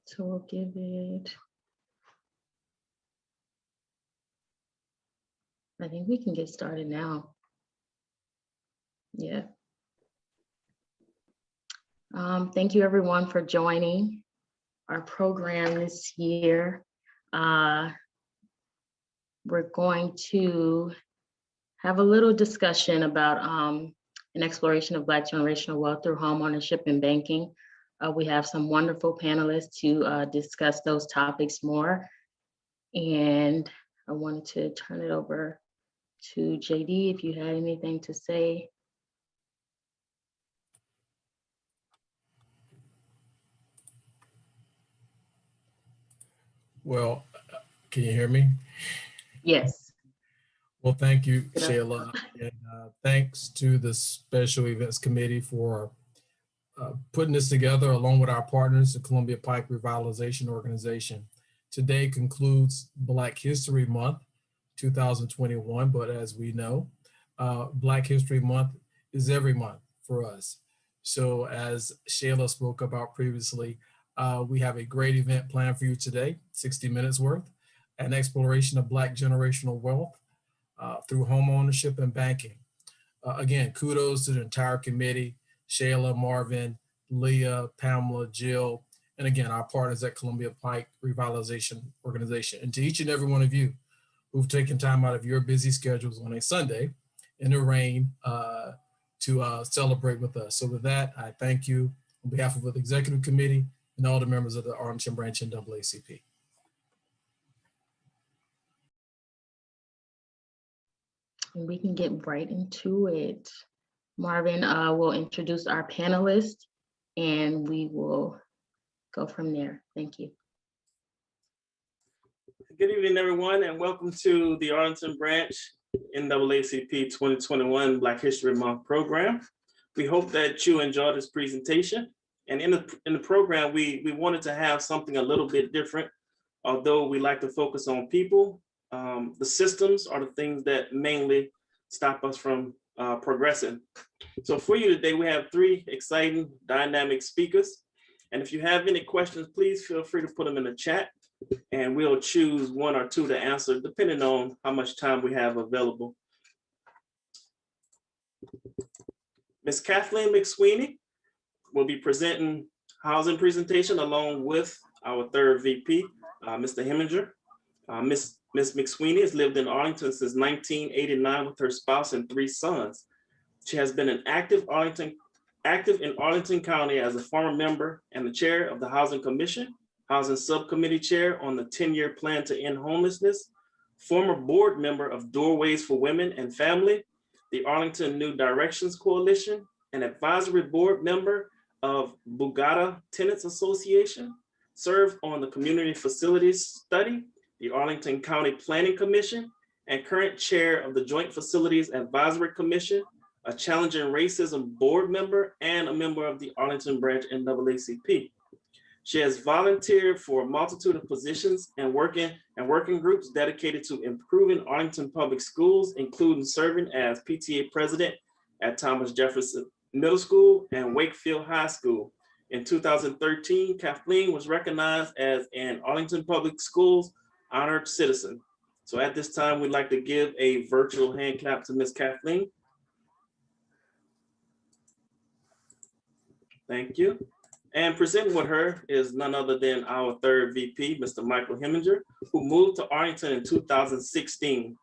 So we'll give it, I think we can get started now. Yeah. Thank you everyone for joining our program this year. We're going to have a little discussion about an exploration of Black generational wealth through homeownership and banking. We have some wonderful panelists to discuss those topics more. And I wanted to turn it over to JD if you had anything to say. Well, can you hear me? Yes. Well, thank you, Shayla. And thanks to the Special Events Committee for putting this together along with our partners, the Columbia Pike Revitalization Organization. Today concludes Black History Month 2021, but as we know, Black History Month is every month for us. So as Shayla spoke about previously, we have a great event planned for you today, 60 minutes worth, an exploration of Black generational wealth through home ownership and banking. Again, kudos to the entire committee, Shayla, Marvin, Leah, Pamela, Jill, and again, our partners at Columbia Pike Revitalization Organization. And to each and every one of you who've taken time out of your busy schedules on a Sunday in the rain to celebrate with us. So with that, I thank you on behalf of the executive committee and all the members of the Arlington branch NAACP. And we can get right into it. Marvin will introduce our panelists and we will go from there. Thank you. Good evening, everyone, and welcome to the Arlington branch NAACP 2021 Black History Month program. We hope that you enjoyed this presentation. And in the program, we wanted to have something a little bit different. Although we like to focus on people, the systems are the things that mainly stop us from progressing. So for you today, we have three exciting, dynamic speakers. And if you have any questions, please feel free to put them in the chat and we'll choose one or two to answer depending on how much time we have available. Ms. Kathleen McSweeney will be presenting housing presentation along with our third VP, Mr. Hemminger. Ms. McSweeney has lived in Arlington since 1989 with her spouse and three sons. She has been an active in Arlington County as a former member and the chair of the Housing Commission, Housing Subcommittee chair on the 10-year plan to end homelessness, former board member of Doorways for Women and Family, the Arlington New Directions Coalition, an advisory board member of Bugatti Tenants Association, served on the Community Facilities Study, the Arlington County Planning Commission, and current chair of the Joint Facilities Advisory Commission, a Challenging Racism board member, and a member of the Arlington branch NAACP. She has volunteered for a multitude of positions and working groups dedicated to improving Arlington public schools, including serving as PTA president at Thomas Jefferson Middle School and Wakefield High School. In 2013, Kathleen was recognized as an Arlington Public Schools honored citizen. So at this time, we'd like to give a virtual hand clap to Ms. Kathleen. Thank you. And presenting with her is none other than our third VP, Mr. Michael Hemminger, who moved to Arlington in 2016.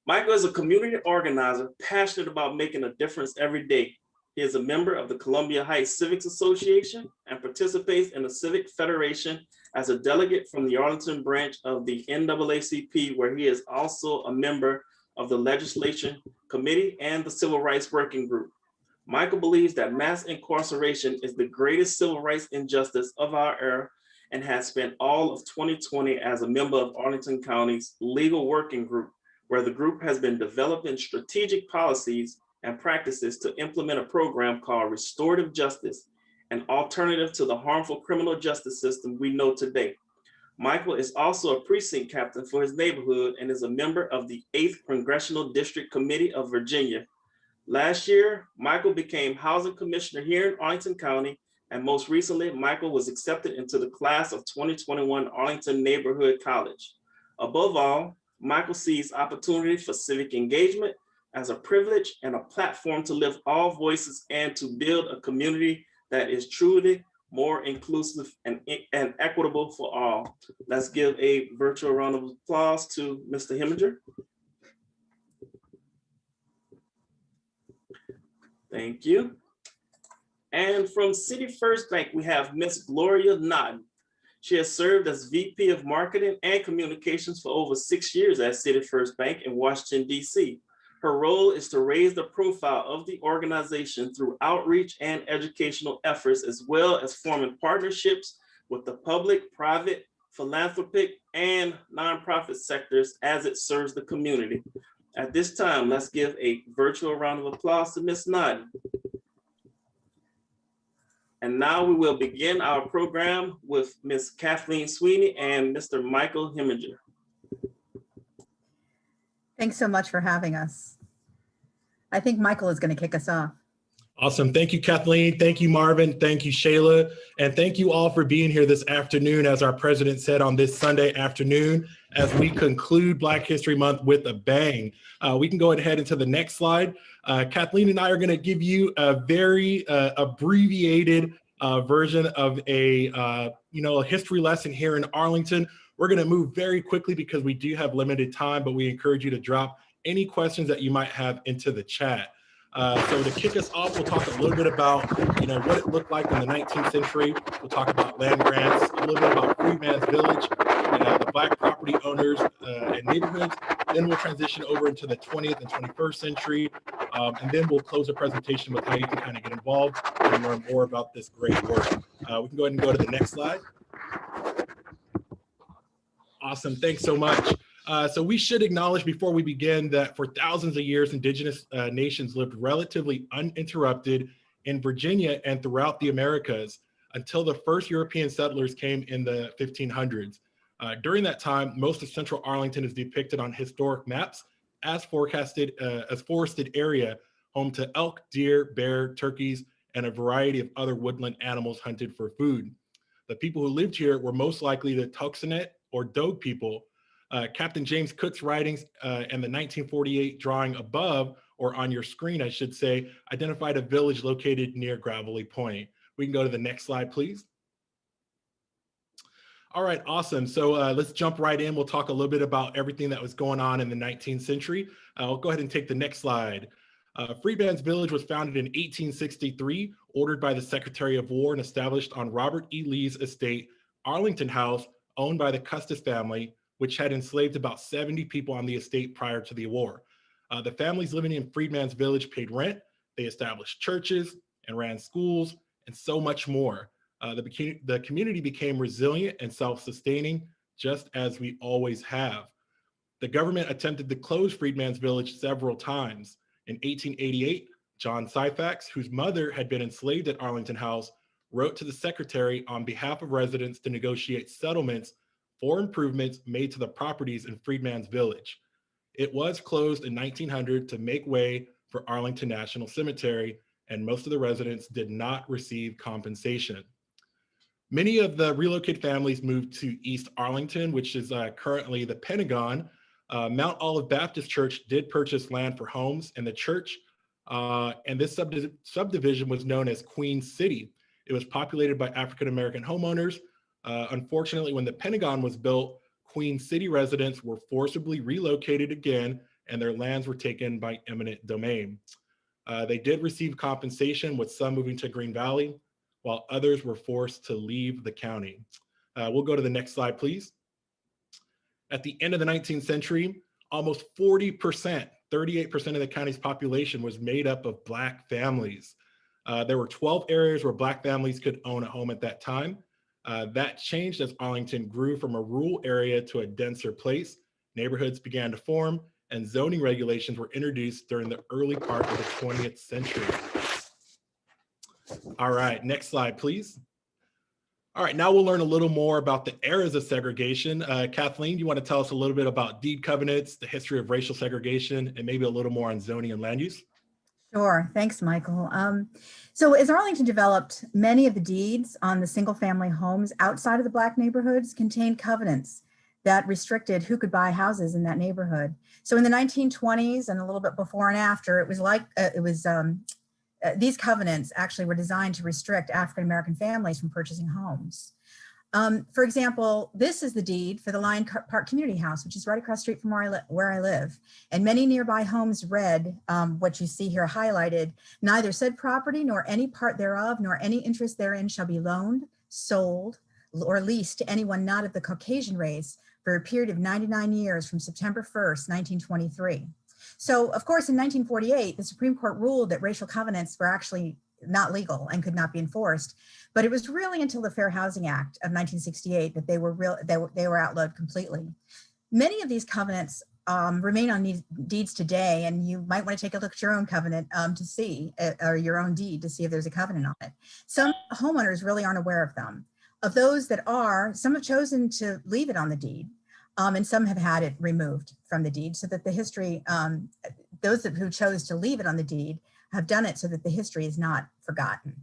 Michael is a community organizer, passionate about making a difference every day. He is a member of the Columbia Heights Civics Association and participates in the Civic Federation as a delegate from the Arlington branch of the NAACP, where he is also a member of the Legislation Committee and the Civil Rights Working Group. Michael believes that mass incarceration is the greatest civil rights injustice of our era and has spent all of 2020 as a member of Arlington County's Legal Working Group, where the group has been developing strategic policies and practices to implement a program called Restorative Justice, an alternative to the harmful criminal justice system we know today. Michael is also a precinct captain for his neighborhood and is a member of the 8th Congressional District Committee of Virginia. Last year, Michael became housing commissioner here in Arlington County And most recently, Michael was accepted into the class of 2021 Arlington Neighborhood College. Above all, Michael sees opportunity for civic engagement as a privilege and a platform to lift all voices and to build a community that is truly more inclusive and equitable for all. Let's give a virtual round of applause to Mr. Hemminger. Thank you. And from City First Bank, we have Miss Gloria Nauden. She has served as VP of Marketing and Communications for over 6 years at City First Bank in Washington, D.C. Her role is to raise the profile of the organization through outreach and educational efforts, as well as forming partnerships with the public, private, philanthropic, and nonprofit sectors as it serves the community. At this time, let's give a virtual round of applause to Ms. Nauden. And now we will begin our program with Ms. Kathleen McSweeney and Mr. Michael Hemminger. Thanks so much for having us. I think Michael is going to kick us off. Awesome. Thank you, Kathleen. Thank you, Marvin. Thank you, Shayla. And thank you all for being here this afternoon, as our president said, on this Sunday afternoon, as we conclude Black History Month with a bang. We can go ahead into the next slide. Kathleen and I are going to give you a very abbreviated version of a history lesson here in Arlington. We're going to move very quickly because we do have limited time, but we encourage you to drop any questions that you might have into the chat. So to kick us off, we'll talk a little bit about, what it looked like in the 19th century. We'll talk about land grants, a little bit about Freedman's Village, the Black property owners and neighborhoods. Then we'll transition over into the 20th and 21st century. And then we'll close the presentation with how you can kind of get involved and learn more about this great work. We can go ahead and go to the next slide. Awesome, thanks so much. So we should acknowledge before we begin that for thousands of years, indigenous nations lived relatively uninterrupted in Virginia and throughout the Americas until the first European settlers came in the 1500s. During that time, most of central Arlington is depicted on historic maps as forested area, home to elk, deer, bear, turkeys, and a variety of other woodland animals hunted for food. The people who lived here were most likely the Tuxenet or Dogue people. Captain James Cook's writings and the 1948 drawing above, or on your screen, I should say, identified a village located near Gravelly Point. We can go to the next slide, please. All right, awesome. So let's jump right in. We'll talk a little bit about everything that was going on in the 19th century. I'll go ahead and take the next slide. Freedman's Village was founded in 1863, ordered by the Secretary of War and established on Robert E. Lee's estate, Arlington House, owned by the Custis family, which had enslaved about 70 people on the estate prior to the war. The families living in Freedman's Village paid rent, they established churches and ran schools, and so much more. The community became resilient and self-sustaining, just as we always have. The government attempted to close Freedman's Village several times. In 1888, John Syphax, whose mother had been enslaved at Arlington House, wrote to the secretary on behalf of residents to negotiate settlements for improvements made to the properties in Freedman's Village. It was closed in 1900 to make way for Arlington National Cemetery, and most of the residents did not receive compensation. Many of the relocated families moved to East Arlington, which is currently the Pentagon. Mount Olive Baptist Church did purchase land for homes, and the church and this subdivision was known as Queen City. It was populated by African-American homeowners. Unfortunately, when the Pentagon was built, Queen City residents were forcibly relocated again, and their lands were taken by eminent domain. They did receive compensation, with some moving to Green Valley, while others were forced to leave the county. We'll go to the next slide, please. At the end of the 19th century, almost 40%, 38% of the county's population was made up of Black families. There were 12 areas where Black families could own a home at that time. That changed as Arlington grew from a rural area to a denser place. Neighborhoods began to form, and zoning regulations were introduced during the early part of the 20th century. All right, next slide, please. All right, now we'll learn a little more about the eras of segregation. Kathleen, you want to tell us a little bit about deed covenants, the history of racial segregation, and maybe a little more on zoning and land use? Sure. Thanks, Michael. So as Arlington developed, many of the deeds on the single family homes outside of the Black neighborhoods contained covenants that restricted who could buy houses in that neighborhood. So in the 1920s and a little bit before and after, it was like, these covenants actually were designed to restrict African-American families from purchasing homes. For example, this is the deed for the Lion Park Community House, which is right across the street from where I live. And many nearby homes read what you see here highlighted: neither said property nor any part thereof nor any interest therein shall be loaned, sold, or leased to anyone not of the Caucasian race for a period of 99 years from September 1st, 1923. So of course, in 1948, the Supreme Court ruled that racial covenants were actually not legal and could not be enforced. But it was really until the Fair Housing Act of 1968 that they were outlawed completely. Many of these covenants remain on these deeds today, and you might want to take a look at your own covenant to see, or your own deed to see if there's a covenant on it. Some homeowners really aren't aware of them. Of those that are, some have chosen to leave it on the deed, and some have had it removed from the deed so that the history, those who chose to leave it on the deed have done it so that the history is not forgotten.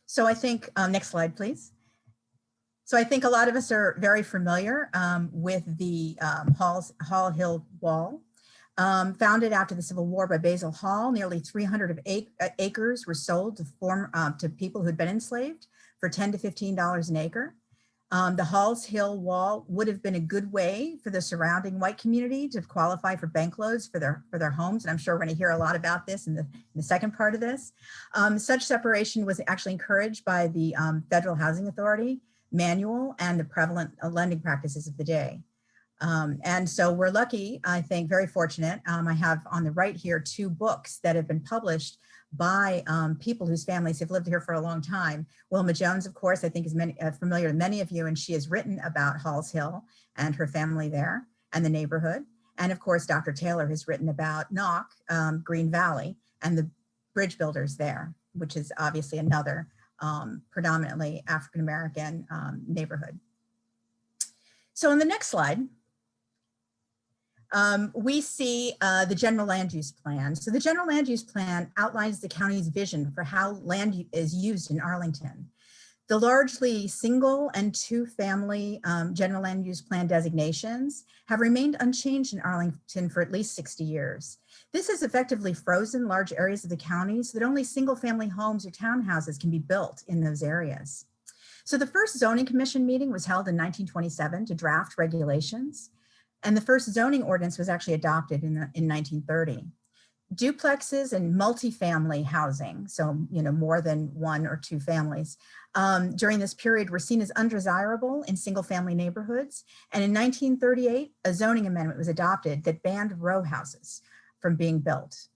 So I think, next slide, please. So I think a lot of us are very familiar with the Hall Hill Wall. Founded after the Civil War by Basil Hall, nearly 300 acres were sold to people who'd been enslaved for $10 to $15 an acre. The Halls Hill Wall would have been a good way for the surrounding white community to qualify for bank loans for their homes. And I'm sure we're going to hear a lot about this in the second part of this. Such separation was actually encouraged by the Federal Housing Authority manual and the prevalent lending practices of the day. And so we're lucky, I think, very fortunate. I have on the right here 2 books that have been published by people whose families have lived here for a long time. Wilma Jones, of course, I think is familiar to many of you, and she has written about Halls Hill and her family there and the neighborhood. And of course, Dr. Taylor has written about Knock, Green Valley, and the bridge builders there, which is obviously another predominantly African-American neighborhood. So on the next slide, we see the general land use plan. So the general land use plan outlines the county's vision for how land is used in Arlington. The largely single and 2-family general land use plan designations have remained unchanged in Arlington for at least 60 years. This has effectively frozen large areas of the county so that only single-family homes or townhouses can be built in those areas. So the first zoning commission meeting was held in 1927 to draft regulations. And the first zoning ordinance was actually adopted in 1930. Duplexes and multifamily housing, so more than 1 or 2 families, during this period were seen as undesirable in single-family neighborhoods. And in 1938, a zoning amendment was adopted that banned row houses from being built.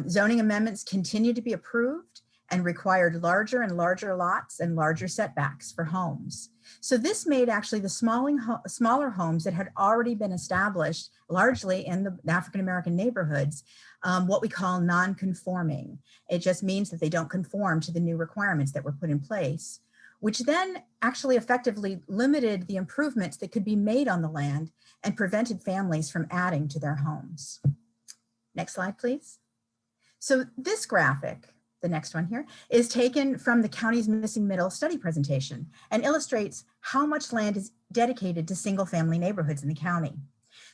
Zoning amendments continued to be approved and required larger and larger lots and larger setbacks for homes. So this made actually the smaller homes that had already been established largely in the African-American neighborhoods, what we call non-conforming. It just means that they don't conform to the new requirements that were put in place, which then actually effectively limited the improvements that could be made on the land and prevented families from adding to their homes. Next slide, please. So this graphic, the next one here, is taken from the county's missing middle study presentation and illustrates how much land is dedicated to single-family neighborhoods in the county.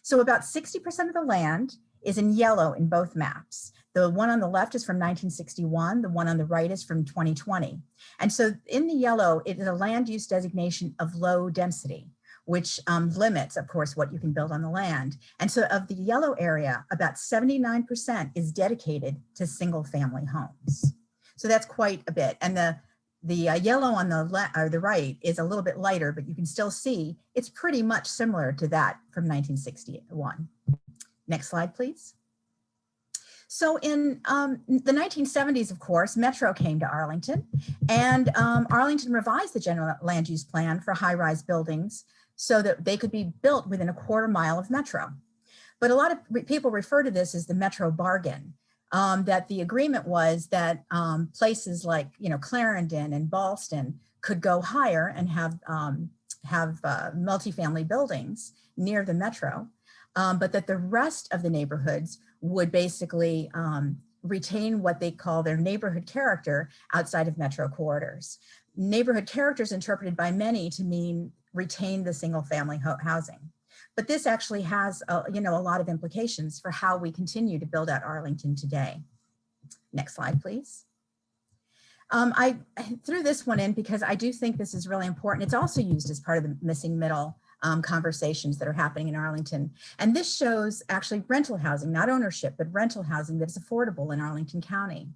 So about 60% of the land is in yellow in both maps. The one on the left is from 1961, the one on the right is from 2020. And so in the yellow, it is a land use designation of low density, which limits, of course, what you can build on the land. And so of the yellow area, about 79% is dedicated to single-family homes. So that's quite a bit. And the yellow on the left or the right is a little bit lighter, but you can still see it's pretty much similar to that from 1961. Next slide, please. So in the 1970s, of course, Metro came to Arlington, and Arlington revised the general land use plan for high-rise buildings so that they could be built within a quarter mile of Metro. But a lot of people refer to this as the Metro bargain, that the agreement was that places like, Clarendon and Ballston could go higher and have multifamily buildings near the Metro. but that the rest of the neighborhoods would basically retain what they call their neighborhood character outside of metro corridors. Neighborhood character is interpreted by many to mean retain the single family housing. But this actually has a lot of implications for how we continue to build out Arlington today. Next slide, please. I threw this one in because I do think this is really important. It's also used as part of the missing middle conversations that are happening in Arlington. And this shows actually rental housing, not ownership, but rental housing that is affordable in Arlington County.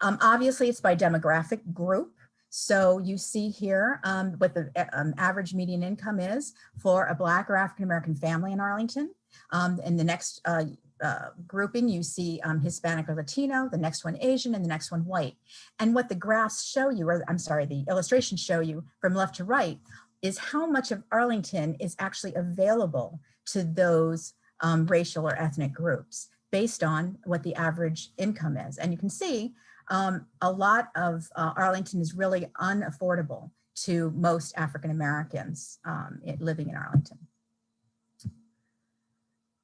Obviously, it's by demographic group. So you see here what the average median income is for a Black or African-American family in Arlington. In the next grouping, you see Hispanic or Latino, the next one Asian, and the next one white. And what the graphs show you, or I'm sorry, the illustrations show you from left to right, is how much of Arlington is actually available to those racial or ethnic groups based on what the average income is. And you can see a lot of Arlington is really unaffordable to most African Americans living in Arlington,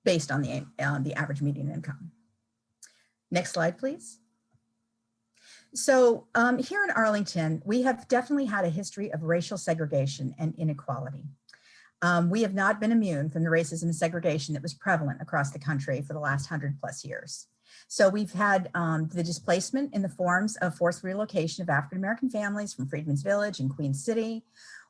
based on the average median income. Next slide, please. So here in Arlington, we have definitely had a history of racial segregation and inequality. We have not been immune from the racism and segregation that was prevalent across the country for the last 100+ years. So we've had the displacement in the forms of forced relocation of African-American families from Freedmen's Village and Queen City.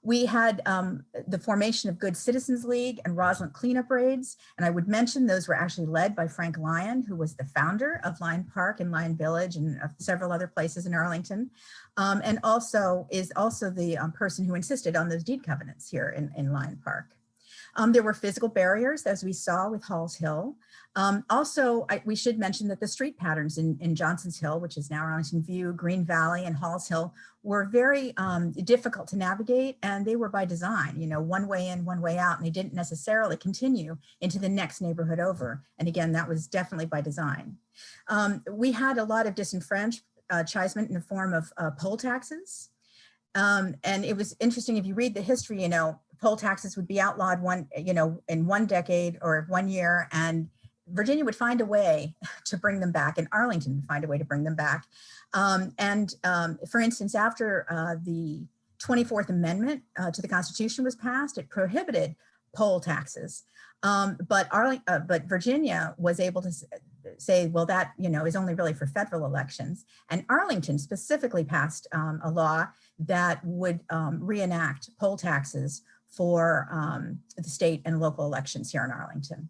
We had the formation of Good Citizens League and Roslyn cleanup raids. And I would mention those were actually led by Frank Lyon, who was the founder of Lyon Park and Lyon Village and several other places in Arlington. And also is also the person who insisted on those deed covenants here in Lyon Park. There were physical barriers, as we saw with Halls Hill. We should mention that the street patterns in Johnson's Hill, which is now Arlington View, Green Valley, and Halls Hill, were very difficult to navigate, and they were by design, one way in, one way out, and they didn't necessarily continue into the next neighborhood over. And again, that was definitely by design. We had a lot of disenfranchisement in the form of poll taxes. And it was interesting, if you read the history, poll taxes would be outlawed in one decade or 1 year, and Virginia would find a way to bring them back, and Arlington would find a way to bring them back. For instance, after the 24th Amendment to the Constitution was passed, it prohibited poll taxes. But Virginia was able to say, well, that is only really for federal elections. And Arlington specifically passed a law that would reenact poll taxes for the state and local elections here in Arlington.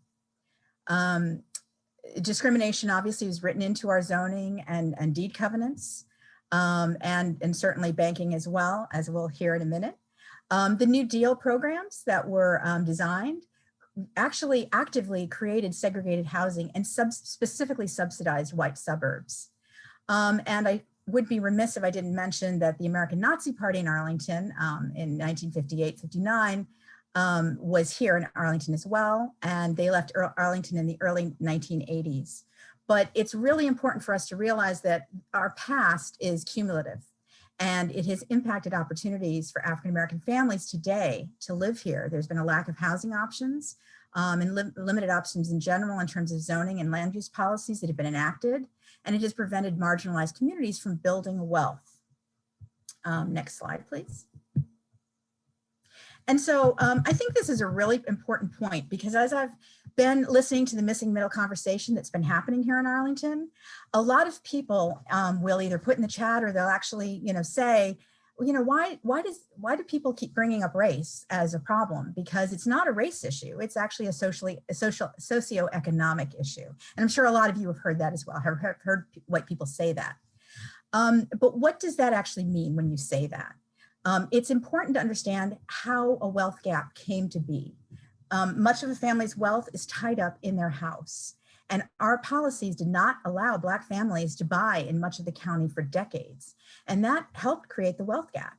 Discrimination obviously was written into our zoning and deed covenants, and certainly banking as well, as we'll hear in a minute. The New Deal programs that were designed actually actively created segregated housing and specifically subsidized white suburbs. And I would be remiss if I didn't mention that the American Nazi Party in Arlington in 1958-59 was here in Arlington as well, and they left Arlington in the early 1980s. But it's really important for us to realize that our past is cumulative, and it has impacted opportunities for African-American families today to live here. There's been a lack of housing options and limited options in general in terms of zoning and land use policies that have been enacted, and it has prevented marginalized communities from building wealth. Next slide, please. And so I think this is a really important point, because as I've been listening to the missing middle conversation that's been happening here in Arlington, a lot of people will either put in the chat or they'll actually, say, why do people keep bringing up race as a problem? Because it's not a race issue. It's actually a socioeconomic issue. And I'm sure a lot of you have heard that as well. Have heard white people say that. But what does that actually mean when you say that? It's important to understand how a wealth gap came to be. Much of a family's wealth is tied up in their house, and our policies did not allow Black families to buy in much of the county for decades, and that helped create the wealth gap.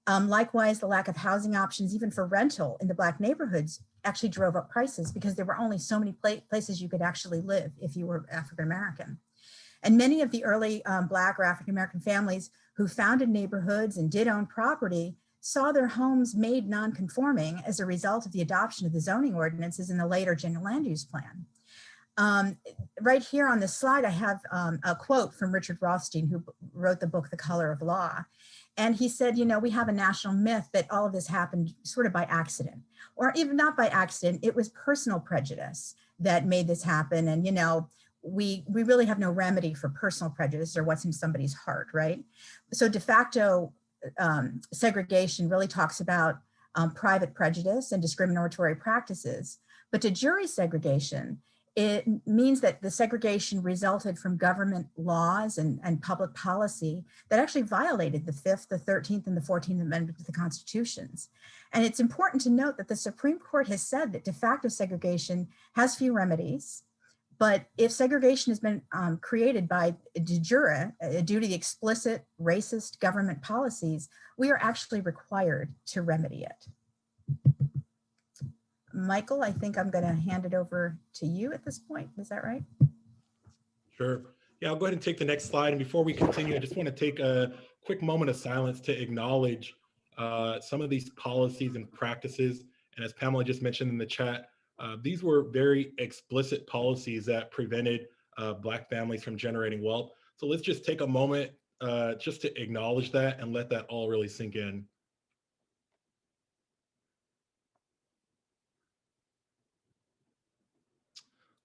Likewise, the lack of housing options, even for rental in the Black neighborhoods, actually drove up prices because there were only so many places you could actually live if you were African American. And many of the early Black or African American families who founded neighborhoods and did own property saw their homes made non-conforming as a result of the adoption of the zoning ordinances in the later general land use plan. Right here on this slide, I have a quote from Richard Rothstein, who wrote the book, The Color of Law. And he said, we have a national myth that all of this happened sort of by accident, or even not by accident. It was personal prejudice that made this happen. And, we really have no remedy for personal prejudice or what's in somebody's heart, right? So de facto segregation really talks about private prejudice and discriminatory practices. But de jure segregation, it means that the segregation resulted from government laws and public policy that actually violated the 5th, the 13th, and the 14th Amendment to the Constitutions. And it's important to note that the Supreme Court has said that de facto segregation has few remedies, but if segregation has been created by de jure due to the explicit racist government policies, we are actually required to remedy it. Michael, I think I'm going to hand it over to you at this point. Is that right? Sure. Yeah, I'll go ahead and take the next slide. And before we continue, I just want to take a quick moment of silence to acknowledge some of these policies and practices. And as Pamela just mentioned in the chat, these were very explicit policies that prevented Black families from generating wealth. So let's just take a moment just to acknowledge that and let that all really sink in.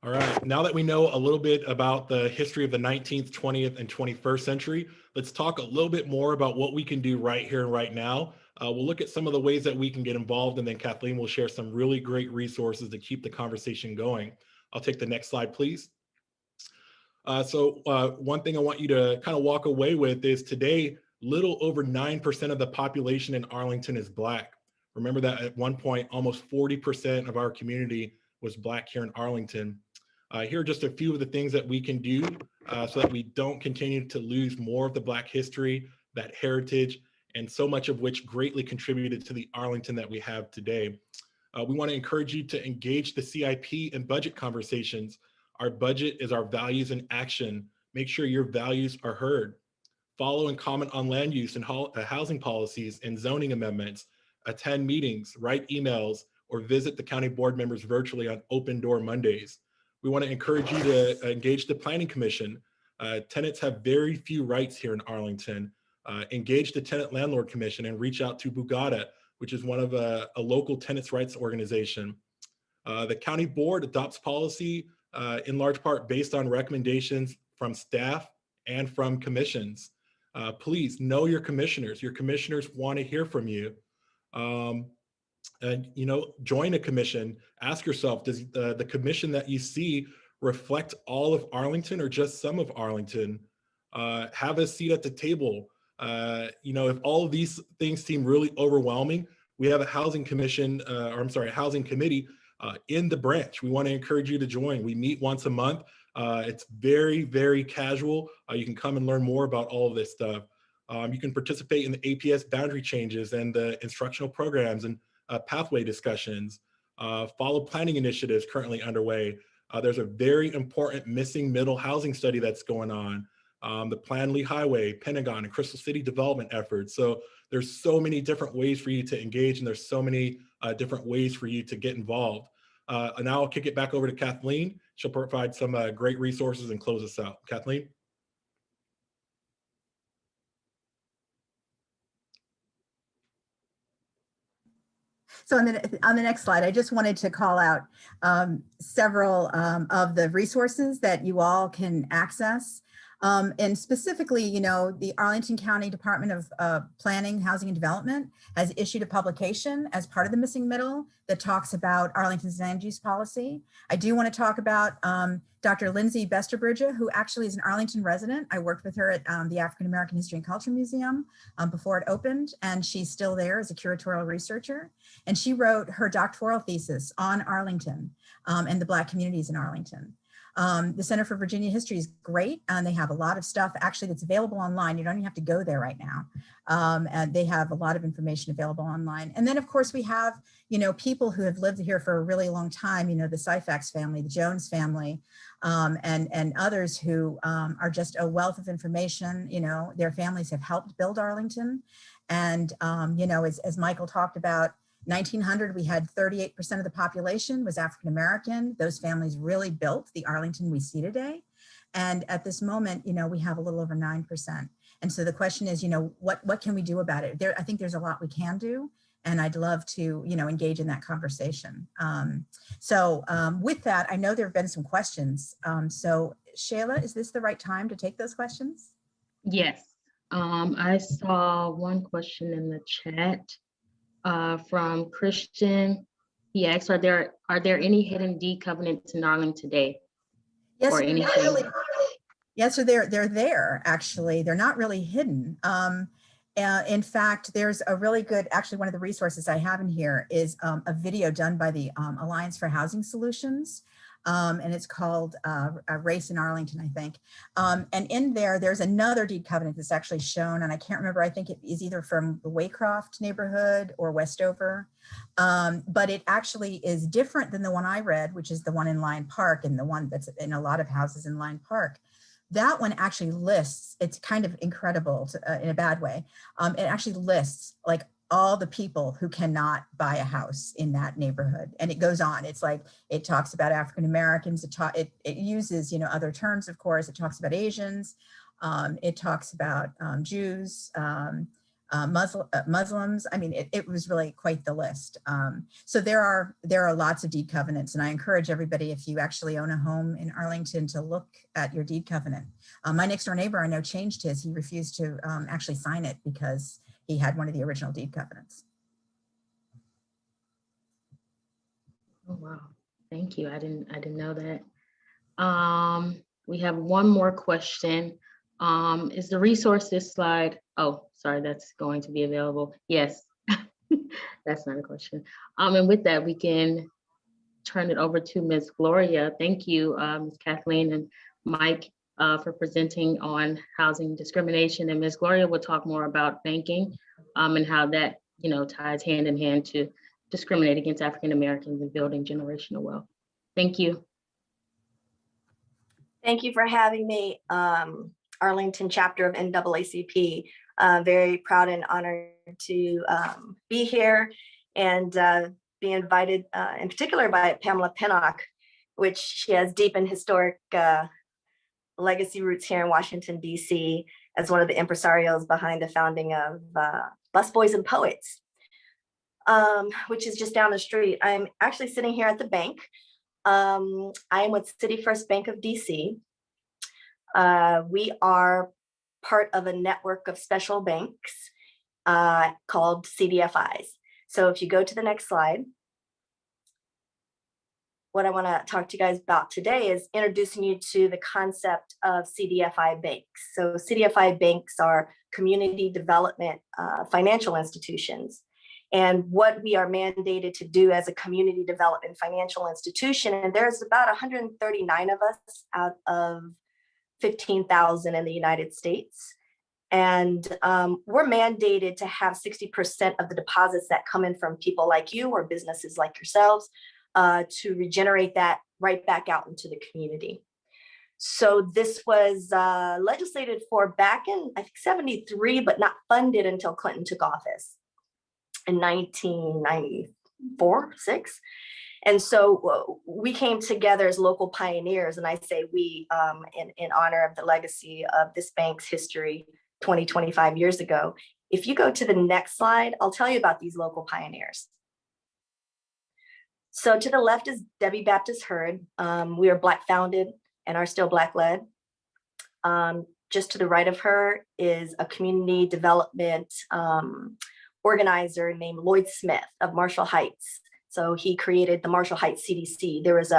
All right, now that we know a little bit about the history of the 19th, 20th, and 21st century, let's talk a little bit more about what we can do right here and right now. We'll look at some of the ways that we can get involved, and then Kathleen will share some really great resources to keep the conversation going. I'll take the next slide, please. One thing I want you to kind of walk away with is today, little over 9% of the population in Arlington is Black. Remember that at one point, almost 40% of our community was Black here in Arlington. Here are just a few of the things that we can do so that we don't continue to lose more of the Black history, that heritage, and so much of which greatly contributed to the Arlington that we have today. We want to encourage you to engage the CIP and budget conversations. Our budget is our values in action. Make sure your values are heard. Follow and comment on land use and housing policies and zoning amendments. Attend meetings, write emails, or visit the county board members virtually on Open Door Mondays. We want to encourage you to engage the Planning Commission. Tenants have very few rights here in Arlington. Engage the Tenant Landlord Commission and reach out to Bugada, which is one of a local tenants' rights organization. The county board adopts policy in large part based on recommendations from staff and from commissions. Please know your commissioners. Your commissioners want to hear from you. And join a commission. Ask yourself, does the commission that you see reflect all of Arlington or just some of Arlington? Have a seat at the table. If all of these things seem really overwhelming, we have a housing commission, housing committee in the branch. We want to encourage you to join. We meet once a month. It's very, very casual. You can come and learn more about all of this stuff. You can participate in the APS boundary changes and the instructional programs and pathway discussions. Follow planning initiatives currently underway. There's a very important missing middle housing study that's going on. The Plan Lee Highway, Pentagon, and Crystal City development efforts. So there's so many different ways for you to engage, and there's so many different ways for you to get involved. And now I'll kick it back over to Kathleen. She'll provide some great resources and close us out. Kathleen? So on the next slide, I just wanted to call out several of the resources that you all can access. And specifically, the Arlington County Department of Planning, Housing and Development has issued a publication as part of the Missing Middle that talks about Arlington's land use policy. I do want to talk about Dr. Lindsay Besterbridge, who actually is an Arlington resident. I worked with her at the African American History and Culture Museum before it opened, and she's still there as a curatorial researcher. And she wrote her doctoral thesis on Arlington and the Black communities in Arlington. The Center for Virginia History is great, and they have a lot of stuff actually that's available online. You don't even have to go there right now. And they have a lot of information available online. And then of course we have, people who have lived here for a really long time, the Syphax family, the Jones family, and others who are just a wealth of information. Their families have helped build Arlington. And, you know, as Michael talked about, 1900, we had 38% of the population was African-American. Those families really built the Arlington we see today. And at this moment, you know, we have a little over 9%. And so the question is, you know, what can we do about it? I think there's a lot we can do. And I'd love to, you know, engage in that conversation. With that, I know there have been some questions. So Shayla, is this the right time to take those questions? Yes. I saw one question in the chat from Christian. He asked, are there any hidden deed covenants in Arlington today? Yes, or anything? Yes, so they're there, actually. They're not really hidden. In fact, there's a really good, actually one of the resources I have in here is a video done by the Alliance for Housing Solutions. And it's called Race in Arlington, I think. And in there, there's another deed covenant that's actually shown, and I can't remember, I think it is either from the Waycroft neighborhood or Westover. But it actually is different than the one I read, which is the one in Lyon Park and the one that's in a lot of houses in Lyon Park. That one actually lists, it's kind of incredible in a bad way. It actually lists like all the people who cannot buy a house in that neighborhood. And it goes on. It's like, it talks about African-Americans, it uses, you know, other terms, of course. It talks about Asians, it talks about Jews, Muslims. I mean, it was really quite the list. So there are lots of deed covenants, and I encourage everybody, if you actually own a home in Arlington, to look at your deed covenant. My next door neighbor, I know, changed his. He refused to actually sign it because he had one of the original deed covenants. Oh, wow. Thank you. I didn't know that. We have one more question. Is the resources slide? Oh, sorry, that's going to be available. Yes, that's not a question. And with that, we can turn it over to Ms. Gloria. Thank you, Ms. Kathleen and Mike, for presenting on housing discrimination. And Ms. Gloria will talk more about banking and how that, you know, ties hand in hand to discriminate against African Americans and building generational wealth. Thank you. Thank you for having me, Arlington chapter of NAACP. Very proud and honored to be here and be invited in particular by Pamela Pinnock, which she has deep and historic legacy roots here in Washington, D.C. as one of the impresarios behind the founding of Busboys and Poets, which is just down the street. I'm actually sitting here at the bank. I am with City First Bank of DC. We are part of a network of special banks called CDFIs. So if you go to the next slide, what I want to talk to you guys about today is introducing you to the concept of CDFI banks. So CDFI banks are community development financial institutions. And what we are mandated to do as a community development financial institution, and there's about 139 of us out of 15,000 in the United States. And we're mandated to have 60% of the deposits that come in from people like you or businesses like yourselves to regenerate that right back out into the community. So this was legislated for back in, I think, 73, but not funded until Clinton took office in 1994, 6. And so we came together as local pioneers, and I say we in honor of the legacy of this bank's history 20, 25 years ago. If you go to the next slide, I'll tell you about these local pioneers. So to the left is Debbie Baptist Hurd. We are Black founded and are still Black led. Just to the right of her is a community development organizer named Lloyd Smith of Marshall Heights. So he created the Marshall Heights CDC. There was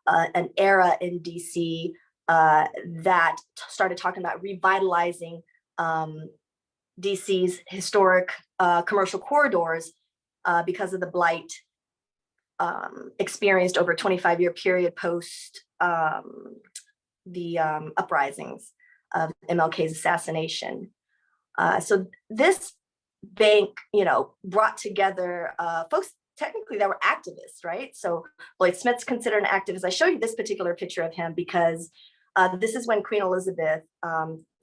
an era in DC that started talking about revitalizing DC's historic commercial corridors because of the blight experienced over a 25-year period post the uprisings of MLK's assassination. So this bank, you know, brought together folks technically that were activists, right? So Lloyd Smith's considered an activist. I show you this particular picture of him because this is when Queen Elizabeth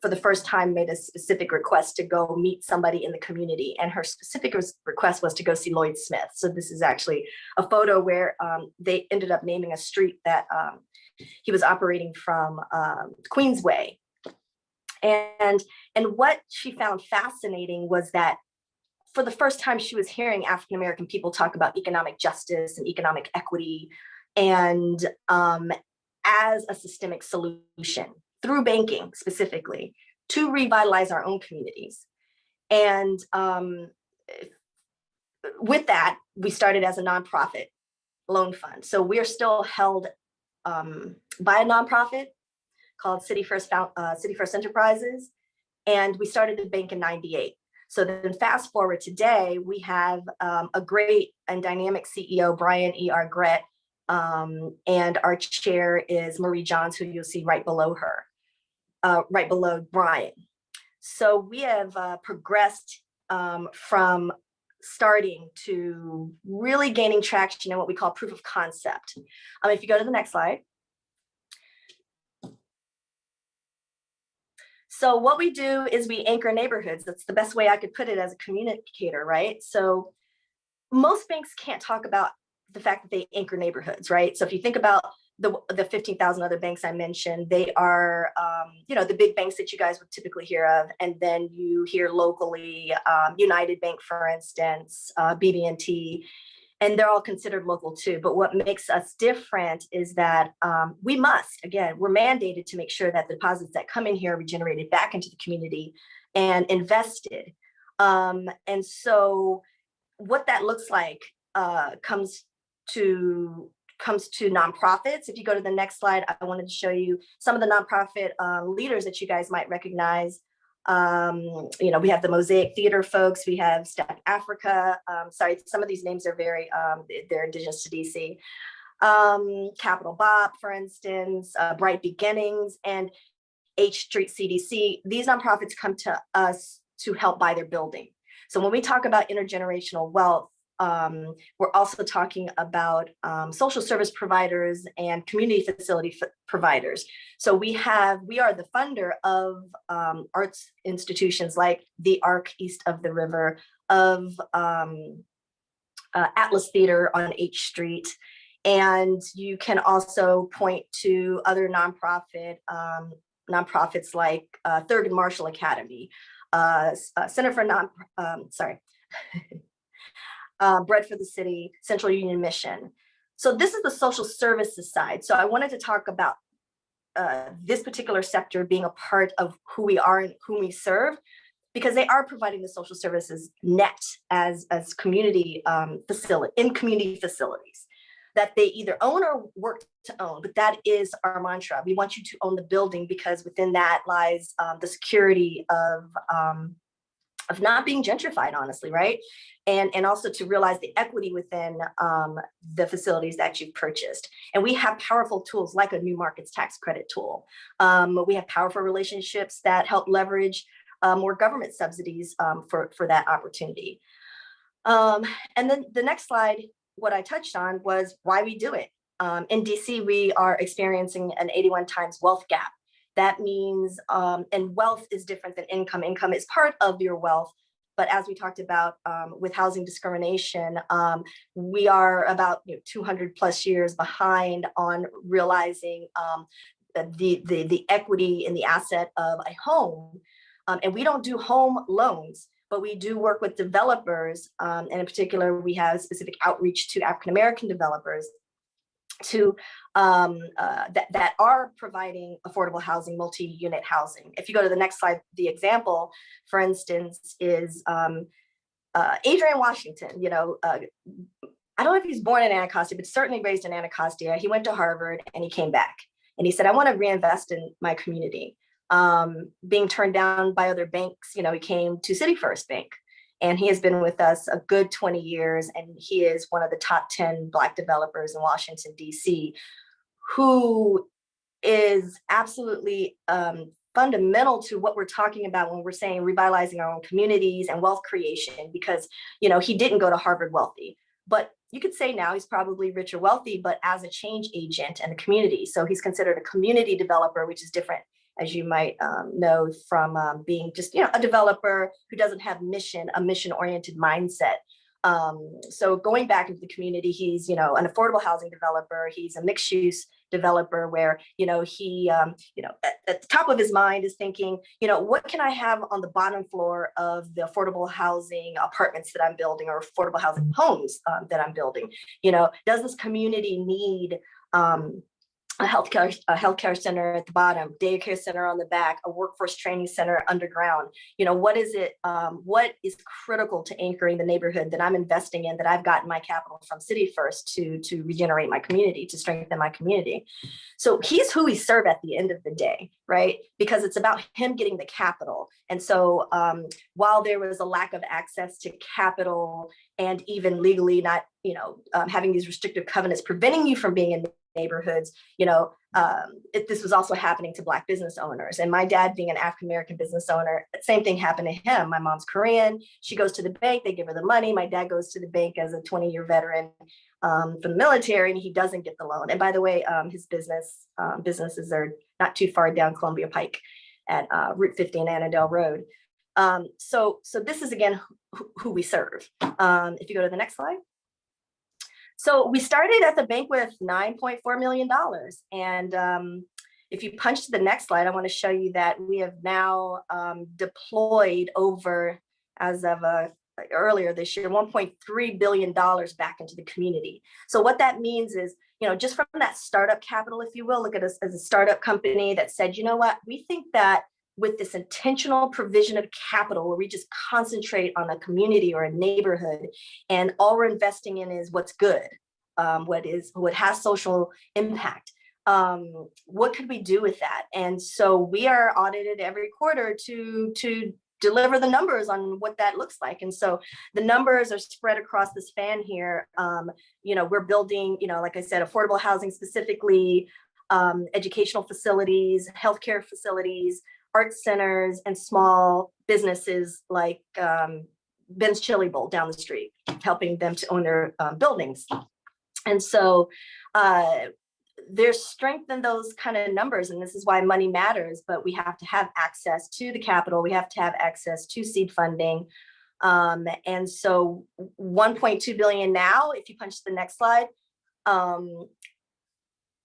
for the first time made a specific request to go meet somebody in the community. And her specific request was to go see Lloyd Smith. So this is actually a photo where they ended up naming a street that he was operating from, Queensway. And what she found fascinating was that for the first time, she was hearing African-American people talk about economic justice and economic equity, and as a systemic solution through banking specifically to revitalize our own communities. And with that, we started as a nonprofit loan fund. So we're still held by a nonprofit called City First Enterprises, and we started the bank in '98. So then fast forward today, we have a great and dynamic CEO, Brian E.R. Gret, and our chair is Marie Johns, who you'll see right below her, right below Brian. So we have progressed from starting to really gaining traction in what we call proof of concept. If you go to the next slide. So what we do is we anchor neighborhoods. That's the best way I could put it as a communicator, right? So most banks can't talk about the fact that they anchor neighborhoods, right? So if you think about the 15,000 other banks I mentioned, they are, the big banks that you guys would typically hear of. And then you hear locally, United Bank, for instance, BB&T, and they're all considered local too. But what makes us different is that we're mandated to make sure that the deposits that come in here are regenerated back into the community and invested. And so what that looks like comes to nonprofits. If you go to the next slide, I wanted to show you some of the nonprofit leaders that you guys might recognize. We have the Mosaic Theater folks, we have Step Africa. Sorry, some of these names are they're indigenous to DC. Capital Bop, for instance, Bright Beginnings, and H Street CDC. These nonprofits come to us to help buy their building. So when we talk about intergenerational wealth, we're also talking about social service providers and community facility providers. So we are the funder of arts institutions like the Arc east of the river, of Atlas Theater on H Street. And you can also point to other nonprofits like Thurgood Marshall Academy, Center for Bread for the City, Central Union Mission. So this is the social services side. So I wanted to talk about this particular sector being a part of who we are and whom we serve, because they are providing the social services net as community community facilities that they either own or work to own. But that is our mantra. We want you to own the building, because within that lies the security of not being gentrified, honestly, right? And also to realize the equity within the facilities that you've purchased. And we have powerful tools like a new markets tax credit tool. We have powerful relationships that help leverage more government subsidies for that opportunity. And then the next slide, what I touched on was why we do it. In DC, we are experiencing an 81 times wealth gap. That means, and wealth is different than income. Income is part of your wealth. But as we talked about with housing discrimination, we are about 200 plus years behind on realizing the equity in the asset of a home. And we don't do home loans, but we do work with developers. And in particular, we have specific outreach to African-American developers that are providing affordable housing, multi-unit housing. If you go to the next slide, the example, for instance, is Adrian Washington. I don't know if he's born in Anacostia, but certainly raised in Anacostia. He went to Harvard and he came back and he said, I want to reinvest in my community. Being turned down by other banks, he came to City First Bank. And he has been with us a good 20 years, and he is one of the top 10 Black developers in Washington, D.C., who is absolutely fundamental to what we're talking about when we're saying revitalizing our own communities and wealth creation, because, he didn't go to Harvard wealthy, but you could say now he's probably rich or wealthy, but as a change agent in the community. So he's considered a community developer, which is different as you might know from being just, a developer who doesn't have a mission-oriented mindset. So going back into the community, he's, an affordable housing developer. He's a mixed use developer where, he, at the top of his mind is thinking, what can I have on the bottom floor of the affordable housing apartments that I'm building, or affordable housing homes that I'm building? Does this community need a healthcare center at the bottom, daycare center on the back, a workforce training center underground? What is it? What is critical to anchoring the neighborhood that I'm investing in, that I've gotten my capital from City First to regenerate my community, to strengthen my community? So he's who we serve at the end of the day, right? Because it's about him getting the capital. And so while there was a lack of access to capital, and even legally not, having these restrictive covenants preventing you from being in neighborhoods, this was also happening to Black business owners. And my dad, being an African-American business owner, the same thing happened to him. My mom's Korean. She goes to the bank, they give her the money. My dad goes to the bank as a 20-year veteran from the military, and he doesn't get the loan. And by the way, his businesses are not too far down Columbia Pike at Route 50 and Annandale Road. So this is, again, who we serve. If you go to the next slide. So we started at the bank with $9.4 million. And if you punch to the next slide, I want to show you that we have now deployed over, as of earlier this year, $1.3 billion back into the community. So what that means is, just from that startup capital, if you will, look at us as a startup company that said, you know what, we think that with this intentional provision of capital, where we just concentrate on a community or a neighborhood, and all we're investing in is what's good, what has social impact. What could we do with that? And so we are audited every quarter to deliver the numbers on what that looks like. And so the numbers are spread across the span here. We're building, like I said, affordable housing specifically, educational facilities, healthcare facilities, art centers, and small businesses like Ben's Chili Bowl down the street, helping them to own their buildings. And so there's strength in those kind of numbers, and this is why money matters, but we have to have access to the capital. We have to have access to seed funding. And so 1.2 billion now, if you punch the next slide,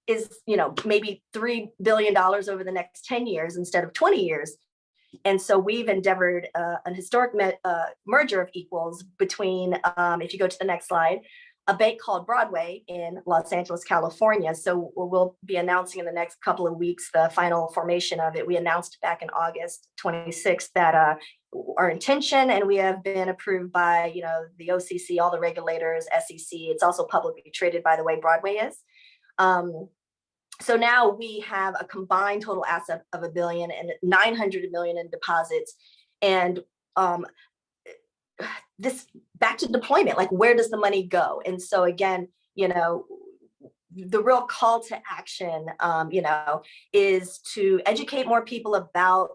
is, maybe $3 billion over the next 10 years instead of 20 years. And so we've endeavored an historic merger of equals between, if you go to the next slide, a bank called Broadway in Los Angeles, California. So we'll be announcing in the next couple of weeks the final formation of it. We announced back in August 26th that our intention, and we have been approved by, the OCC, all the regulators, SEC. It's also publicly traded, by the way, Broadway is. So now we have a combined total asset of $1 billion and $900 million in deposits. And this, back to deployment, like, where does the money go? And so again, the real call to action, is to educate more people about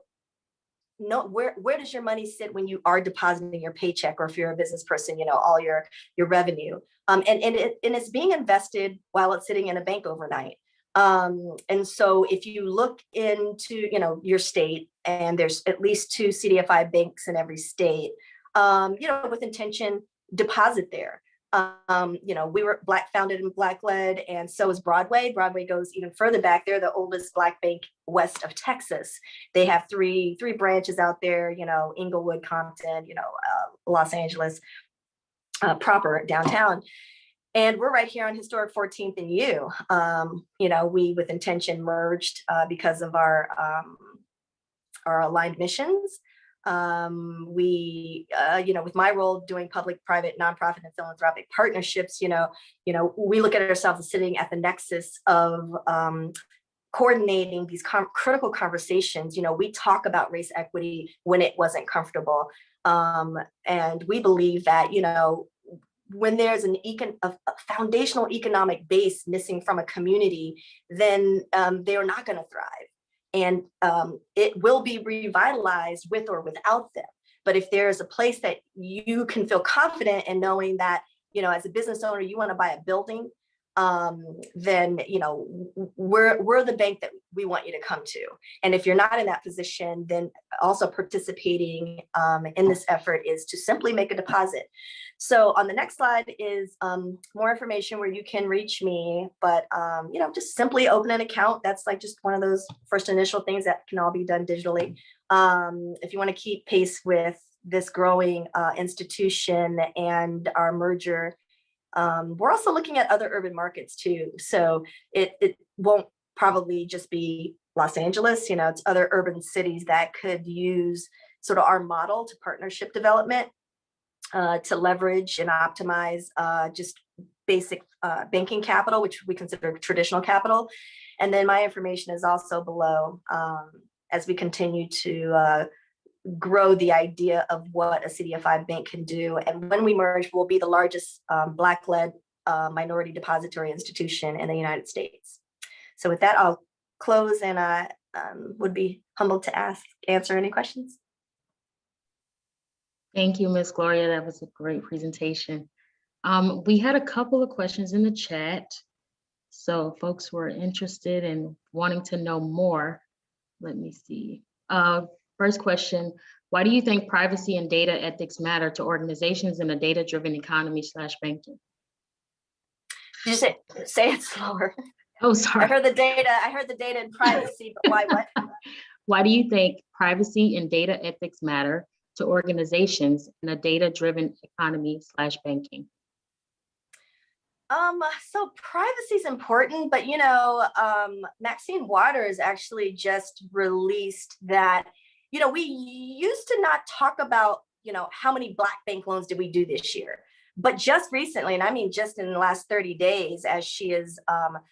where does your money sit when you are depositing your paycheck, or if you're a business person, all your revenue. And it's being invested while it's sitting in a bank overnight. And so if you look into, your state, and there's at least 2 CDFI banks in every state, with intention, deposit there. We were Black founded and Black led, and so is Broadway. Broadway goes even further back. They're the oldest Black bank west of Texas. They have three branches out there, Inglewood, Compton, Los Angeles, proper downtown. And we're right here on historic 14th and U. We with intention merged because of our aligned missions. With my role doing public, private, nonprofit, and philanthropic partnerships, we look at ourselves as sitting at the nexus of coordinating these critical conversations. We talk about race equity when it wasn't comfortable. And we believe that, when there's a foundational economic base missing from a community, then they are not going to thrive. And it will be revitalized with or without them. But if there's a place that you can feel confident in knowing that, as a business owner, you want to buy a building, then we're the bank that we want you to come to. And if you're not in that position, then also participating in this effort is to simply make a deposit. So on the next slide is more information where you can reach me, but just simply open an account. That's like just one of those first initial things that can all be done digitally. If you want to keep pace with this growing institution and our merger, we're also looking at other urban markets too. So it won't probably just be Los Angeles, it's other urban cities that could use sort of our model to partnership development to leverage and optimize just basic banking capital, which we consider traditional capital. And then my information is also below as we continue to grow the idea of what a CDFI bank can do. And when we merge, we'll be the largest Black-led minority depository institution in the United States. So with that, I'll close, and I would be humbled to answer any questions. Thank you, Ms. Gloria. That was a great presentation. We had a couple of questions in the chat. So folks were interested in wanting to know more. Let me see. First question, why do you think privacy and data ethics matter to organizations in a data-driven economy / banking? Did you say it slower? Oh, sorry. I heard the data and privacy, but why what? Why do you think privacy and data ethics matter to organizations in a data-driven economy / banking? So privacy is important, but Maxine Waters actually just released that, we used to not talk about, how many Black bank loans did we do this year? But just recently, and I mean just in the last 30 days, as she has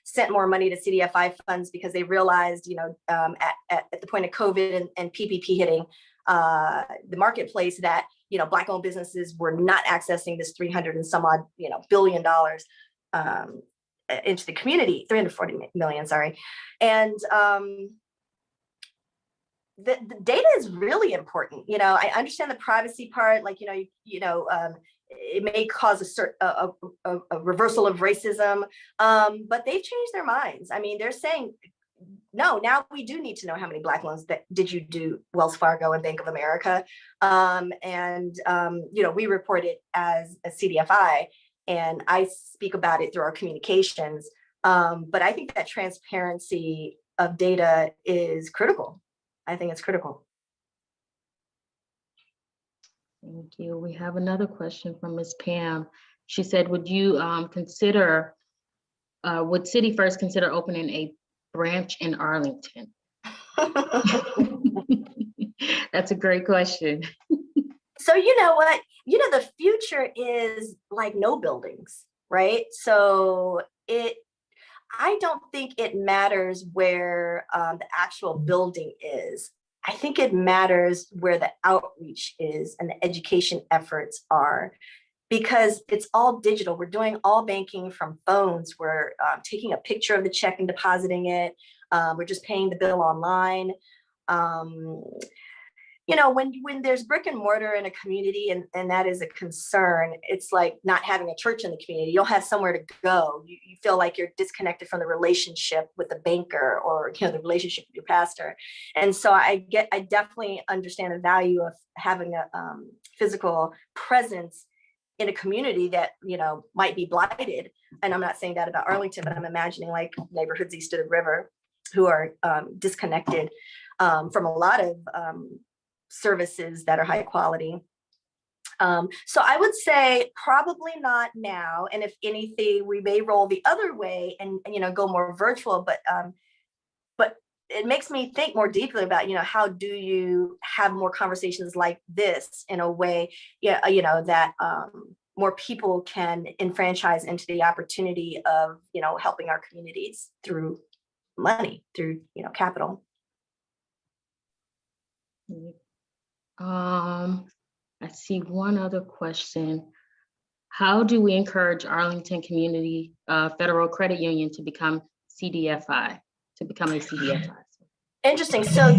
sent more money to CDFI funds because they realized, at the point of COVID and PPP hitting the marketplace that, Black-owned businesses were not accessing this 300 and some odd, billion dollars into the community, 340 million, sorry. And the data is really important. I understand the privacy part, like, it may cause a reversal of racism, but they've changed their minds. I mean, they're saying, no, now we do need to know how many Black loans did you do, Wells Fargo and Bank of America. We report it as a CDFI, and I speak about it through our communications. But I think that transparency of data is critical. I think it's critical. Thank you. We have another question from Ms. Pam. She said, would you would City First consider opening a branch in Arlington? That's a great question. So you know what? The future is like no buildings, right? So I don't think it matters where the actual building is. I think it matters where the outreach is and the education efforts are, because it's all digital. We're doing all banking from phones. We're taking a picture of the check and depositing it. We're just paying the bill online. When there's brick and mortar in a community and that is a concern, it's like not having a church in the community. You don't have somewhere to go. You feel like you're disconnected from the relationship with the banker or the relationship with your pastor. And so I definitely understand the value of having a physical presence in a community that might be blighted. And I'm not saying that about Arlington, but I'm imagining like neighborhoods east of the river who are disconnected from a lot of services that are high quality. So I would say probably not now. And if anything, we may roll the other way and go more virtual, but it makes me think more deeply about, how do you have more conversations like this in a way, that more people can enfranchise into the opportunity of, helping our communities through money, through, capital. I see one other question. How do we encourage Arlington Community Federal Credit Union to become CDFI, to become a CDFI? Interesting. So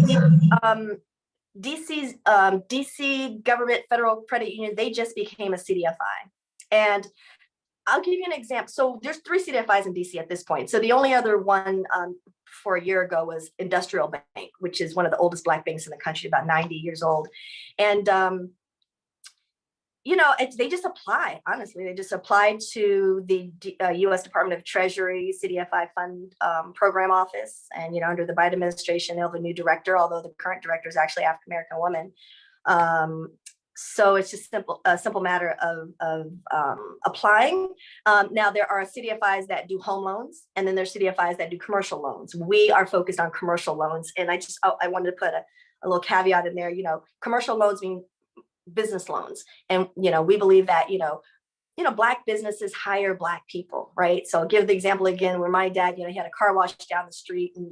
DC's DC Government Federal Credit Union, they just became a CDFI. And I'll give you an example. So there's 3 CDFIs in DC at this point. So the only other one for a year ago was Industrial Bank, which is one of the oldest Black banks in the country, about 90 years old. And, they just apply, honestly. They just applied to the U.S. Department of Treasury CDFI Fund Program Office. And, under the Biden administration, they'll have a new director, although the current director is actually African-American woman. So it's just a simple matter of applying. Now there are CDFIs that do home loans, and then there's CDFIs that do commercial loans. We are focused on commercial loans, and I wanted to put a little caveat in there. Commercial loans mean business loans, and we believe that Black businesses hire Black people, right? So I'll give the example again where my dad, he had a car wash down the street, and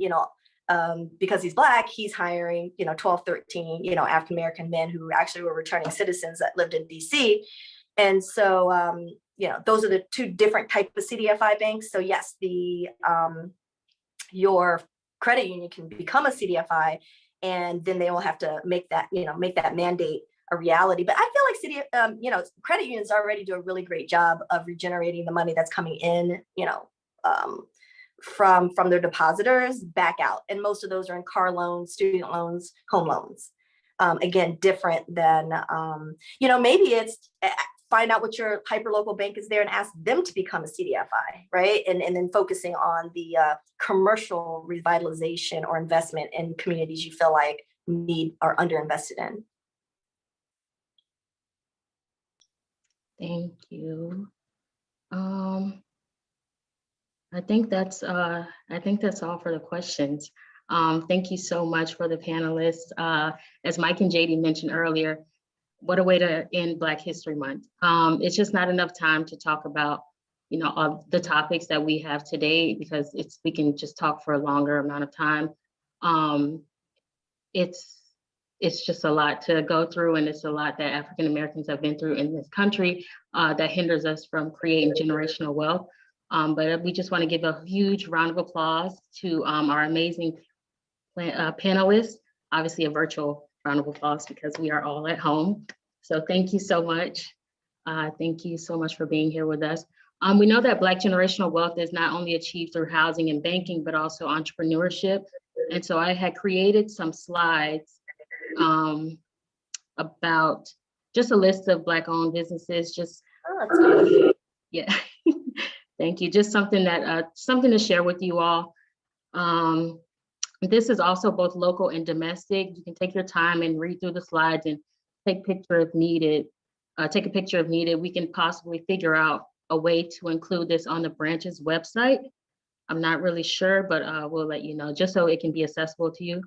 because he's Black, he's hiring, 12, 13, African-American men who actually were returning citizens that lived in DC. And so, those are the 2 different types of CDFI banks. So yes, your credit union can become a CDFI, and then they will have to make that mandate a reality. But I feel like credit unions already do a really great job of regenerating the money that's coming in, from their depositors back out. And most of those are in car loans, student loans, home loans. Again, different than, maybe it's find out what your hyperlocal bank is there and ask them to become a CDFI, right? And then focusing on the commercial revitalization or investment in communities you feel like need or underinvested in. Thank you. I think that's all for the questions. Thank you so much for the panelists. As Mike and JD mentioned earlier, what a way to end Black History Month. It's just not enough time to talk about, all the topics that we have today, because we can just talk for a longer amount of time. It's just a lot to go through, and it's a lot that African Americans have been through in this country that hinders us from creating generational wealth. But we just want to give a huge round of applause to our amazing panelists, obviously a virtual round of applause because we are all at home. So thank you so much. Thank you so much for being here with us. We know that Black generational wealth is not only achieved through housing and banking, but also entrepreneurship. And so I had created some slides about just a list of Black-owned businesses, yeah. Thank you. Just something to share with you all. This is also both local and domestic. You can take your time and read through the slides and take a picture if needed. We can possibly figure out a way to include this on the branch's website. I'm not really sure, but we'll let you know, just so it can be accessible to you.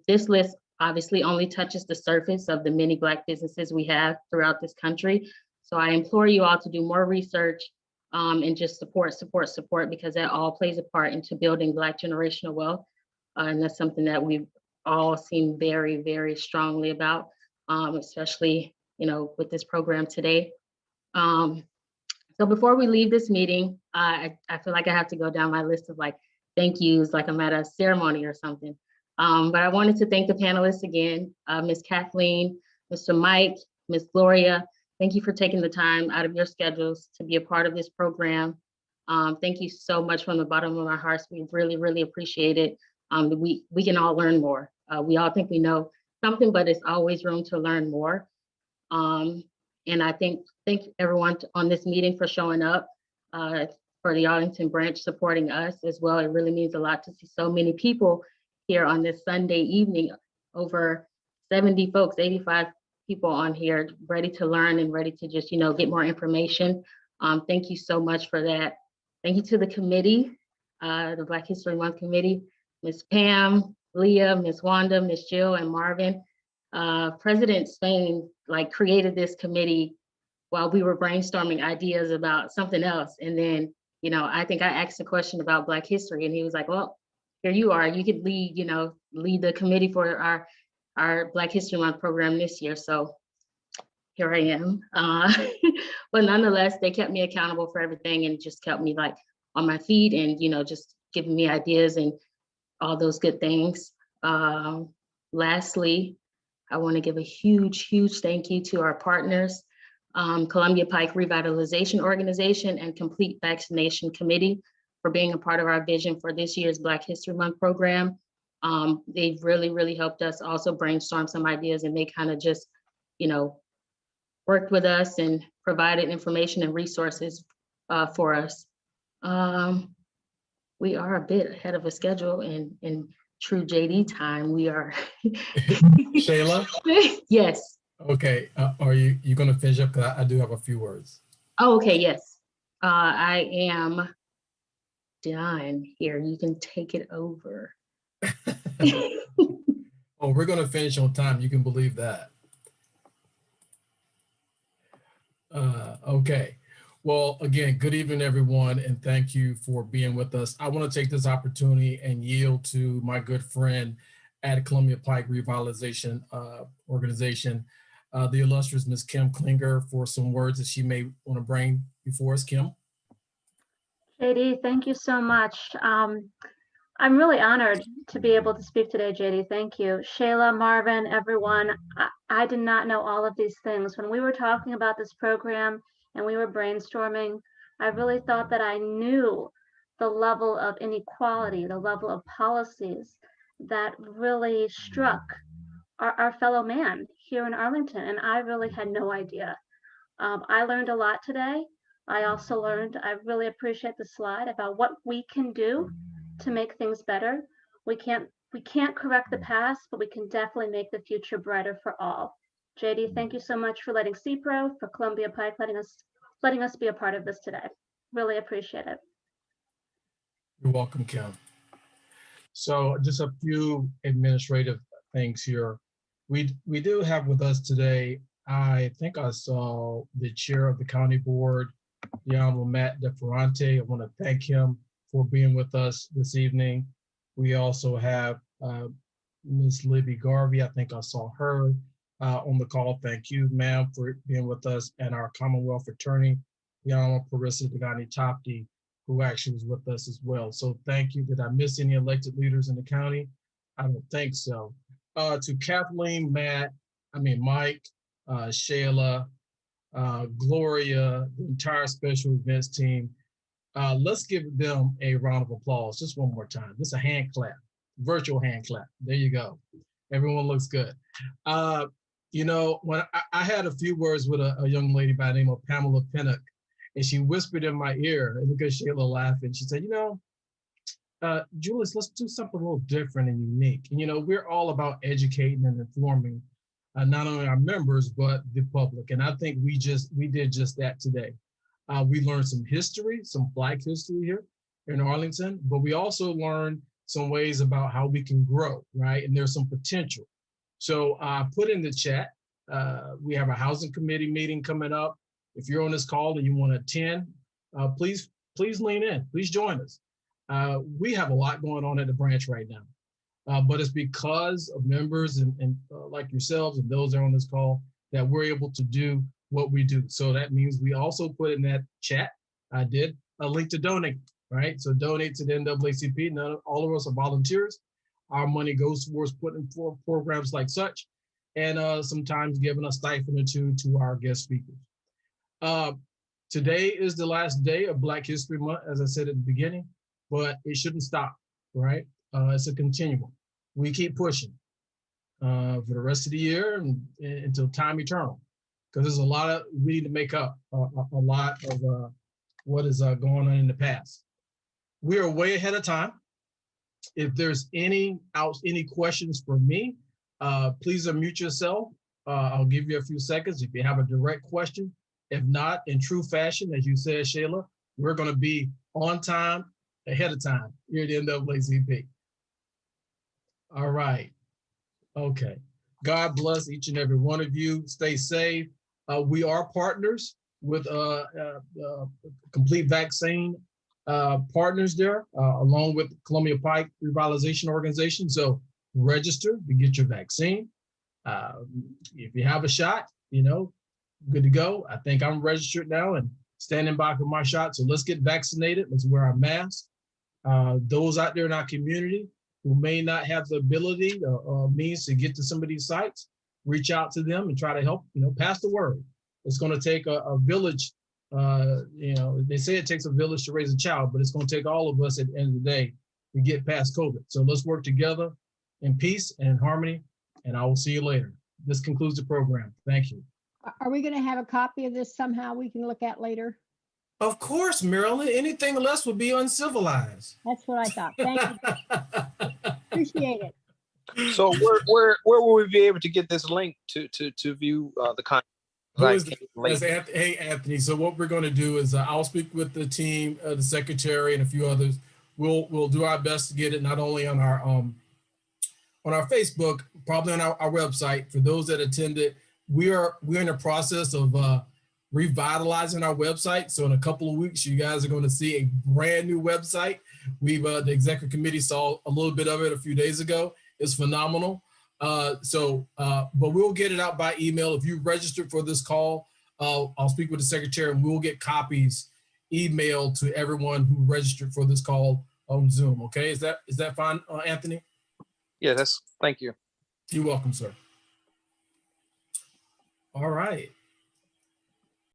This list obviously only touches the surface of the many Black businesses we have throughout this country. So I implore you all to do more research and just support, because that all plays a part into building Black generational wealth. And that's something that we've all seen very, very strongly about, especially, with this program today. So before we leave this meeting, I feel like I have to go down my list of thank yous, like I'm at a ceremony or something. But I wanted to thank the panelists again, Ms. Kathleen, Mr. Mike, Ms. Gloria. Thank you for taking the time out of your schedules to be a part of this program. Thank you so much from the bottom of our hearts. We really, really appreciate it. We can all learn more. We all think we know something, but it's always room to learn more. And I thank everyone on this meeting for showing up, for the Arlington branch supporting us as well. It really means a lot to see so many people here on this Sunday evening, over 70 folks, 85 people on here ready to learn and ready to just, get more information. Thank you so much for that. Thank you to the committee, the Black History Month committee, Ms. Pam, Leah, Ms. Wanda, Ms. Jill, and Marvin. President Spain created this committee while we were brainstorming ideas about something else. And then, I think I asked a question about Black history, and he was like, well, here you are, you could lead the committee for our Black History Month program this year. So here I am. But nonetheless, they kept me accountable for everything and just kept me on my feet and, just giving me ideas and all those good things. Lastly, I want to give a huge, huge thank you to our partners, Columbia Pike Revitalization Organization, and Complete Vaccination Committee for being a part of our vision for this year's Black History Month program. They've really helped us also brainstorm some ideas, and they kind of just, worked with us and provided information and resources for us. We are a bit ahead of a schedule in true JD time. We are. Shayla? Yes. Okay, are you going to finish up? Because I do have a few words. Oh, okay, yes. I am done here. You can take it over. Oh, we're going to finish on time. You can believe that. Okay. Well, again, good evening, everyone, and thank you for being with us. I want to take this opportunity and yield to my good friend at Columbia Pike Revitalization Organization, the illustrious Ms. Kim Klinger, for some words that she may want to bring before us. Kim? JD, thank you so much. I'm really honored to be able to speak today, JD. Thank you. Shayla, Marvin, everyone. I did not know all of these things. When we were talking about this program and we were brainstorming, I really thought that I knew the level of inequality, the level of policies that really struck our fellow man here in Arlington. And I really had no idea. I learned a lot today. I also learned, I really appreciate the slide about what we can do to make things better. We can't correct the past, but we can definitely make the future brighter for all. JD, thank you so much for letting CPRO, for Columbia Pike, letting us be a part of this today. Really appreciate it. You're welcome, Kim. So just a few administrative things here. We do have with us today, I think I saw the chair of the county board, the Honorable Matt DeFerrante. I want to thank him for being with us this evening. We also have Ms. Libby Garvey. I think I saw her on the call. Thank you, ma'am, for being with us. And our Commonwealth Attorney, the Honorable Parissa Dagani Tapti, who actually was with us as well. So thank you. Did I miss any elected leaders in the county? I don't think so. To Kathleen, Mike, Shayla, Gloria, the entire special events team, let's give them a round of applause just one more time. Just a hand clap, virtual hand clap. There you go. Everyone looks good. When I had a few words with a young lady by the name of Pamela Pinnock, and she whispered in my ear, and look at Shayla laughing. She said, Julius, let's do something a little different and unique. And we're all about educating and informing not only our members, but the public. And I think we did just that today. We learned some history, some Black history here in Arlington, but we also learned some ways about how we can grow, right? And there's some potential. So I put in the chat, we have a housing committee meeting coming up. If you're on this call and you want to attend, please lean in, please join us. We have a lot going on at the branch right now, but it's because of members and like yourselves and those that are on this call that we're able to do what we do. So that means we also put in that chat, I did a link to donate, right? So donate to the NAACP. All of us are volunteers. Our money goes towards putting forth programs like such, and sometimes giving a stipend or two to our guest speakers. Today is the last day of Black History Month, as I said at the beginning, but it shouldn't stop, right? It's a continuum. We keep pushing for the rest of the year and until time eternal, because there's a lot we need to make up a lot of what is going on in the past. We are way ahead of time. If there's any questions for me, please unmute yourself. I'll give you a few seconds if you have a direct question. If not, in true fashion, as you said, Shayla, we're going to be on time, ahead of time here at the NAACP. All right. Okay. God bless each and every one of you. Stay safe. We are partners with Complete Vaccine partners there, along with Columbia Pike Revitalization Organization. So register to get your vaccine. If you have a shot, good to go. I think I'm registered now and standing by for my shot. So let's get vaccinated. Let's wear our masks. Those out there in our community who may not have the ability or means to get to some of these sites, reach out to them and try to help, pass the word. It's going to take a village. They say it takes a village to raise a child, but it's going to take all of us at the end of the day to get past COVID. So let's work together in peace and in harmony, and I will see you later. This concludes the program. Thank you. Are we going to have a copy of this somehow we can look at later? Of course, Marilyn. Anything less would be uncivilized. That's what I thought. Thank you. Appreciate it. So where will we be able to get this link to view the content? Hey, Anthony. So what we're going to do is I'll speak with the team, the secretary, and a few others. We'll do our best to get it not only on our Facebook, probably on our website. For those that attended, we're in the process of revitalizing our website. So in a couple of weeks, you guys are going to see a brand new website. The executive committee saw a little bit of it a few days ago. It's phenomenal. But we'll get it out by email. If you registered for this call, I'll speak with the secretary and we'll get copies emailed to everyone who registered for this call on Zoom. Okay, is that fine, Anthony? Yeah, thank you. You're welcome, sir. All right.